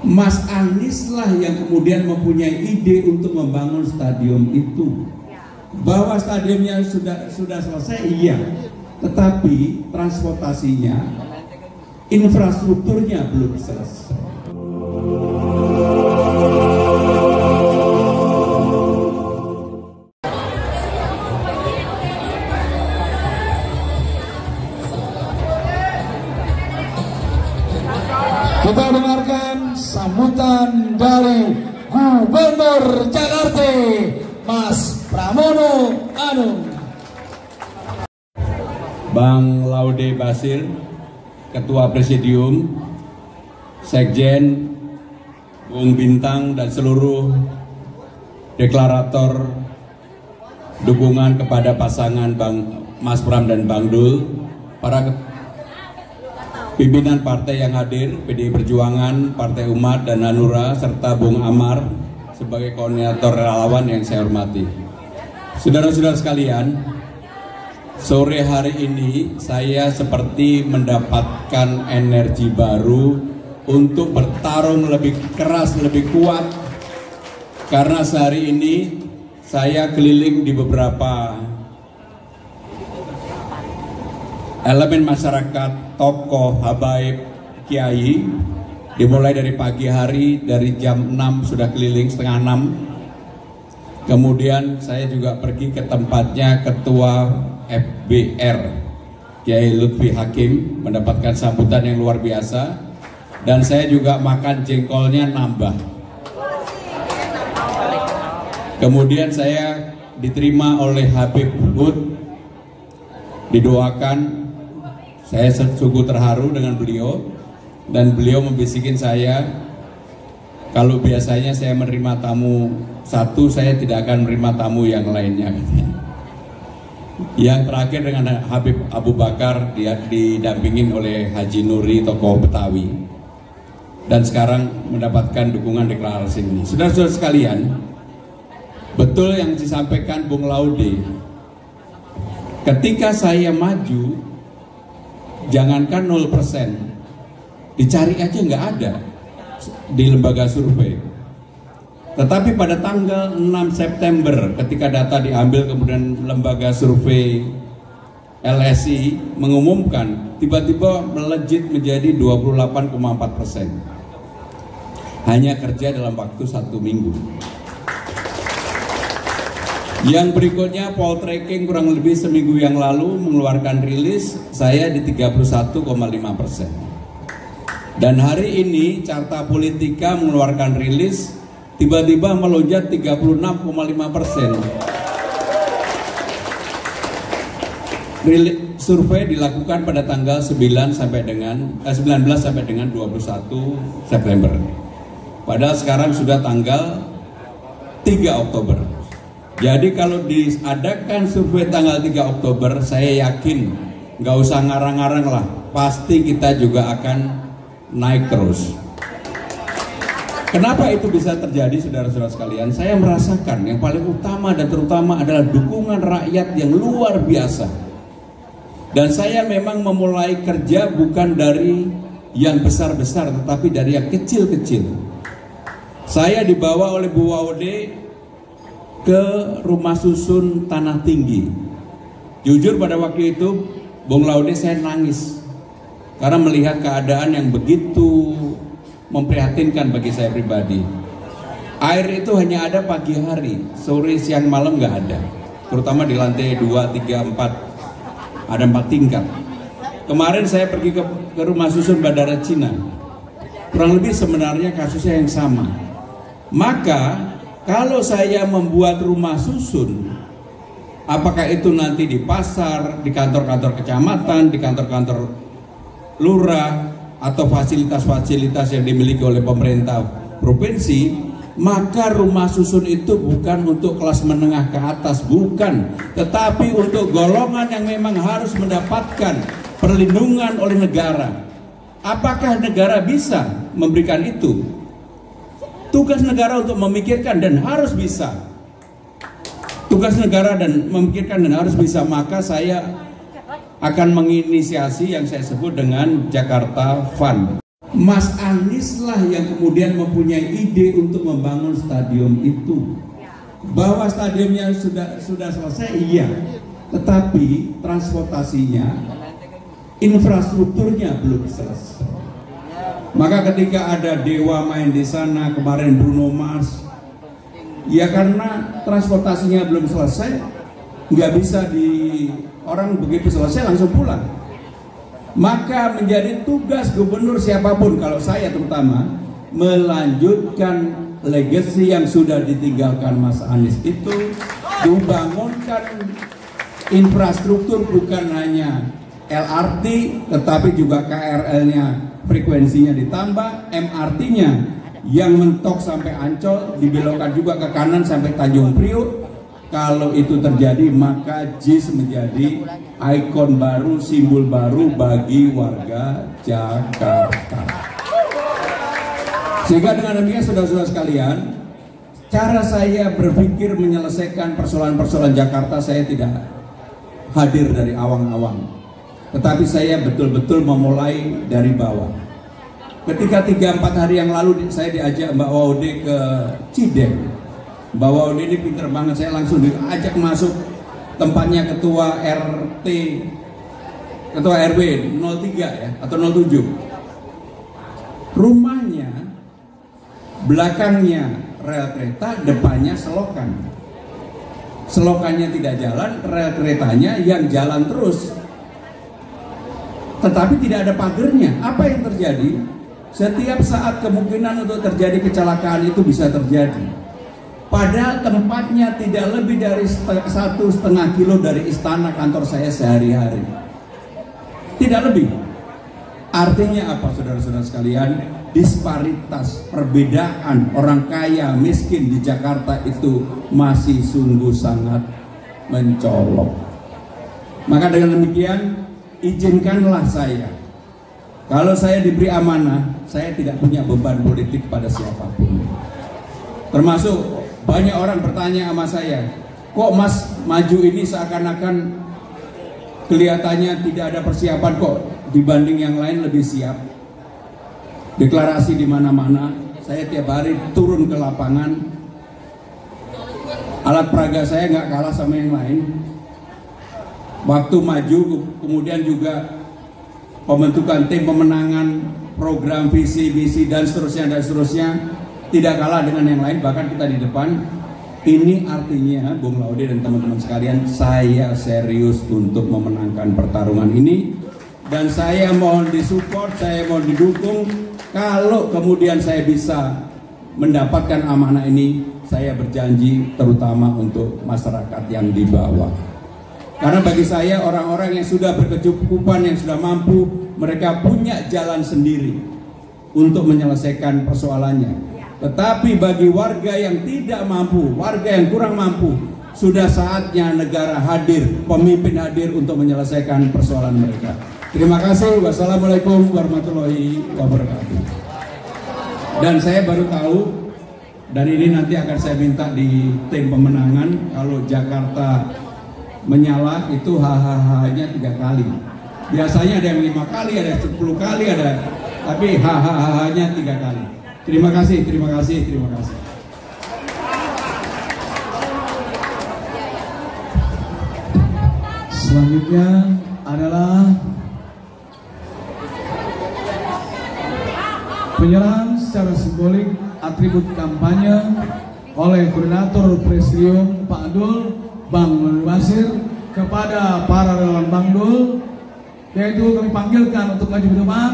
Mas Anies lah yang kemudian mempunyai ide untuk membangun stadion itu. Bahwa stadionnya sudah selesai, iya. Tetapi transportasinya, infrastrukturnya belum selesai. Kita dengarkan sambutan dari Gubernur Jakarta, Mas Pramono Anung. Bang Laude Basir, Ketua Presidium, Sekjen, Bung Bintang dan seluruh deklarator dukungan kepada pasangan Bang Mas Pram dan Bang Dul, para pimpinan partai yang hadir, PDI Perjuangan, Partai Umat dan Hanura, serta Bung Amar sebagai koordinator relawan yang saya hormati. Saudara-saudara sekalian, sore hari ini saya seperti mendapatkan energi baru untuk bertarung lebih keras, lebih kuat, karena sehari ini saya keliling di beberapa elemen masyarakat, tokoh, habaib, kiai, dimulai dari pagi hari, dari jam 6 sudah keliling, setengah 6. Kemudian saya juga pergi ke tempatnya Ketua FBR, Kiai Lutfi Hakim, mendapatkan sambutan yang luar biasa. Dan saya juga makan jengkolnya nambah. Kemudian saya diterima oleh Habib Hud, didoakan. Saya sungguh terharu dengan beliau, dan beliau membisikin saya, kalau biasanya saya menerima tamu satu, saya tidak akan menerima tamu yang lainnya. Yang terakhir dengan Habib Abu Bakar, dia didampingin oleh Haji Nuri, tokoh Betawi, dan sekarang mendapatkan dukungan deklarasi ini. Saudara-saudara sekalian, betul yang disampaikan Bung Laude, ketika saya maju, jangankan 0%, dicari aja nggak ada di lembaga survei. Tetapi pada tanggal 6 September ketika data diambil, kemudian lembaga survei LSI mengumumkan, tiba-tiba melejit menjadi 28,4%. Hanya kerja dalam waktu 1 minggu. Yang berikutnya, Poltreking kurang lebih seminggu yang lalu mengeluarkan rilis, saya di 31,5%. Dan hari ini Carta Politika mengeluarkan rilis, tiba-tiba melonjak 36,5%. Survei dilakukan pada tanggal 19 sampai dengan 21 September. Padahal sekarang sudah tanggal 3 Oktober. Jadi kalau diadakan survei tanggal 3 Oktober, saya yakin nggak usah ngarang-ngarang lah, pasti kita juga akan naik terus. Kenapa itu bisa terjadi, saudara-saudara sekalian? Saya merasakan yang paling utama dan terutama adalah dukungan rakyat yang luar biasa. Dan saya memang memulai kerja bukan dari yang besar-besar, tetapi dari yang kecil-kecil. Saya dibawa oleh Bu Laude ke rumah susun Tanah Tinggi. Jujur pada waktu itu, Bung Laude, saya nangis karena melihat keadaan yang begitu memprihatinkan bagi saya pribadi. Air itu hanya ada pagi hari, sore, siang, malam nggak ada. Terutama di lantai 2, 3, 4, ada 4 tingkat. Kemarin saya pergi ke rumah susun Bandara Cina. Kurang lebih sebenarnya kasusnya yang sama. Maka kalau saya membuat rumah susun, apakah itu nanti di pasar, di kantor-kantor kecamatan, di kantor-kantor lurah, atau fasilitas-fasilitas yang dimiliki oleh pemerintah provinsi, maka rumah susun itu bukan untuk kelas menengah ke atas, bukan, tetapi untuk golongan yang memang harus mendapatkan perlindungan oleh negara. Apakah negara bisa memberikan itu? Tugas negara untuk memikirkan dan harus bisa. Tugas negara dan memikirkan dan harus bisa. Maka saya akan menginisiasi yang saya sebut dengan Jakarta Fund. Mas Anies lah yang kemudian mempunyai ide untuk membangun stadion itu. Bahwa stadionnya sudah selesai, iya. Tetapi transportasinya, infrastrukturnya belum selesai. Maka ketika ada Dewa main di sana, kemarin Bruno Mars, ya karena transportasinya belum selesai, nggak bisa orang begitu selesai langsung pulang. Maka menjadi tugas gubernur siapapun, kalau saya terutama, melanjutkan legacy yang sudah ditinggalkan Mas Anies itu, dibangunkan infrastruktur bukan hanya LRT, tetapi juga KRL-nya frekuensinya ditambah, MRT-nya yang mentok sampai Ancol dibelokkan juga ke kanan sampai Tanjung Priok. Kalau itu terjadi, maka JIS menjadi ikon baru, simbol baru bagi warga Jakarta. Sehingga dengan demikian saudara-saudara sekalian, cara saya berpikir menyelesaikan persoalan-persoalan Jakarta, saya tidak hadir dari awang-awang, tetapi saya betul-betul memulai dari bawah. Ketika 3-4 hari yang lalu saya diajak Mbak Waude ke Cideng. Mbak Waude ini pinter banget, saya langsung diajak masuk tempatnya ketua RT, ketua RW 03 ya, atau 07. Rumahnya, belakangnya rel kereta, depannya selokan. Selokannya tidak jalan, rel keretanya yang jalan terus. Tetapi tidak ada pagernya. Apa yang terjadi? Setiap saat kemungkinan untuk terjadi kecelakaan itu bisa terjadi. Padahal tempatnya tidak lebih dari 1,5 kilo dari istana kantor saya sehari-hari. Tidak lebih. Artinya apa saudara-saudara sekalian? Disparitas, perbedaan orang kaya miskin di Jakarta itu masih sungguh sangat mencolok. Maka dengan demikian, izinkanlah saya, kalau saya diberi amanah, saya tidak punya beban politik pada siapapun. Termasuk banyak orang bertanya sama saya, kok Mas maju ini seakan-akan kelihatannya tidak ada persiapan, kok dibanding yang lain lebih siap. Deklarasi di mana-mana, saya tiap hari turun ke lapangan. Alat peraga saya nggak kalah sama yang lain. Waktu maju, kemudian juga pembentukan tim pemenangan, program visi misi dan seterusnya tidak kalah dengan yang lain, bahkan kita di depan. Ini artinya Bung Laude dan teman-teman sekalian, saya serius untuk memenangkan pertarungan ini, dan saya mohon disupport, saya mohon didukung. Kalau kemudian saya bisa mendapatkan amanah ini, saya berjanji terutama untuk masyarakat yang di bawah. Karena bagi saya, orang-orang yang sudah berkecukupan, yang sudah mampu, mereka punya jalan sendiri untuk menyelesaikan persoalannya. Tetapi bagi warga yang tidak mampu, warga yang kurang mampu, sudah saatnya negara hadir, pemimpin hadir untuk menyelesaikan persoalan mereka. Terima kasih. Wassalamualaikum warahmatullahi wabarakatuh. Dan saya baru tahu, dan ini nanti akan saya minta di tim pemenangan, kalau Jakarta menyala itu hahaha-nya 3 kali. Biasanya ada yang 5 kali, ada yang 10 kali, ada, tapi hahaha-nya 3 kali. Terima kasih, terima kasih, terima kasih. Selanjutnya adalah penyerahan secara simbolik atribut kampanye oleh Koordinator Presidium Pak Dul, Bang Nurul Basir, kepada para relawan Bang Dul, yaitu kami panggilkan untuk maju ke depan.